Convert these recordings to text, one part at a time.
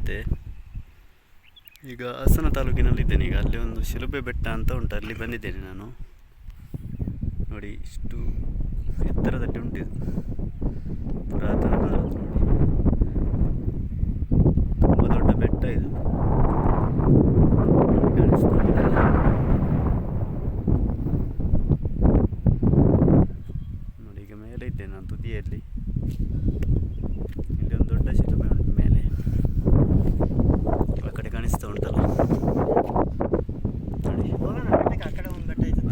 ನಮಸ್ತೆ. ಈಗ ಹಾಸನ ತಾಲೂಕಿನಲ್ಲಿದ್ದೇನೆ. ಈಗ ಅಲ್ಲಿ ಒಂದು ಶಿಲುಬೆ ಬೆಟ್ಟ ಅಂತ ಉಂಟು, ಅಲ್ಲಿ ಬಂದಿದ್ದೇನೆ ನಾನು. ನೋಡಿ ಇಷ್ಟು ಎತ್ತರದಲ್ಲಿ ಉಂಟು, ಪುರಾತನ ಕಾಲದ. ತುಂಬ ದೊಡ್ಡ ಬೆಟ್ಟ ಇದು. ನೋಡಿ ಈಗ ಮೇಲೆ ಇದ್ದೇನೆ ನಾನು, ತುದಿಯಲ್ಲಿ. ಇಲ್ಲಿ ಒಂದು ದೊಡ್ಡ ಶಿಲುಬೆ ಉಂಟು ಮೇಲೆ, ಆ ಕಡೆ ಕಾಣಿಸ್ತಾ ಉಂಟಲ್ಲ ನೋಡಿ.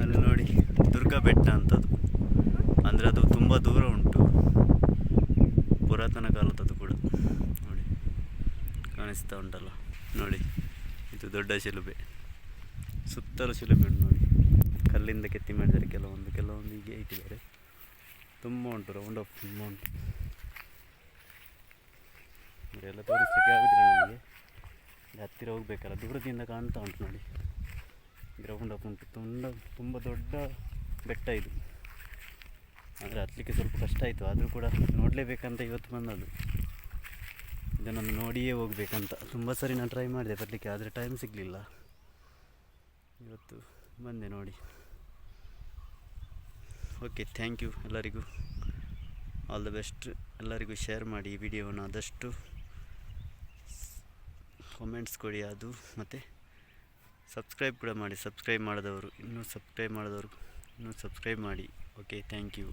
ಅಲ್ಲಿ ನೋಡಿ ದುರ್ಗಾ ಬೆಟ್ಟ ಅಂತದು, ಅಂದರೆ ಅದು ತುಂಬ ದೂರ ಉಂಟು, ಪುರಾತನ ಕಾಲದದು ಕೂಡ. ನೋಡಿ ಕಾಣಿಸ್ತಾ ಉಂಟಲ್ಲ ನೋಡಿ, ಇದು ದೊಡ್ಡ ಶಿಲುಬೆ. ಸುತ್ತಲೂ ಶಿಲುಬೆ ಉಂಟು ನೋಡಿ, ಕಲ್ಲಿಂದ ಕೆತ್ತಿ ಮಾಡಿದ್ದಾರೆ. ಕೆಲವೊಂದು ಹೀಗೆ ಇಟ್ಟಿದ್ದಾರೆ. ತುಂಬ ಉಂಟು, ರೌಂಡ್ ಆಫ್ ತುಂಬ ಉಂಟು. ಎಲ್ಲ ತೋರಿಸಲಿಕ್ಕೆ ಆಗುದಿಲ್ಲ ನನಗೆ, ಹತ್ತಿರ ಹೋಗ್ಬೇಕಲ್ಲ, ದೂರದಿಂದ ಕಾಣ್ತಾ ಉಂಟು ನೋಡಿ. ಗ್ರೌಂಡ್ ಅಪ್ ಉಂಟು, ತುಂಬ ದೊಡ್ಡ ಬೆಟ್ಟ ಇದು. ಆದರೆ ಹತ್ತಲಿಕ್ಕೆ ಸ್ವಲ್ಪ ಕಷ್ಟ ಆಯಿತು, ಆದರೂ ಕೂಡ ನೋಡಲೇಬೇಕಂತ ಇವತ್ತು ಬಂದದ್ದು. ಇದನ್ನು ನೋಡಿಯೇ ಹೋಗ್ಬೇಕಂತ ತುಂಬ ಸರಿ ನಾನು ಟ್ರೈ ಮಾಡಿದೆ ಬರಲಿಕ್ಕೆ, ಆದರೆ ಟೈಮ್ ಸಿಗಲಿಲ್ಲ. ಇವತ್ತು ಬಂದೆ ನೋಡಿ. ಓಕೆ, ಥ್ಯಾಂಕ್ ಯು ಎಲ್ಲರಿಗೂ. All the best. ಎಲ್ಲರಿಗೂ ಶೇರ್ ಮಾಡಿ ಈ ವಿಡಿಯೋವನ್ನು, ಆದಷ್ಟು ಕಾಮೆಂಟ್ಸ್ ಕೊಡಿ ಅದು, ಮತ್ತು ಸಬ್ಸ್ಕ್ರೈಬ್ ಕೂಡ ಮಾಡಿ. ಇನ್ನೂ ಸಬ್ಸ್ಕ್ರೈಬ್ ಮಾಡದವರು ಇನ್ನೂ ಸಬ್ಸ್ಕ್ರೈಬ್ ಮಾಡಿ. Okay, thank you.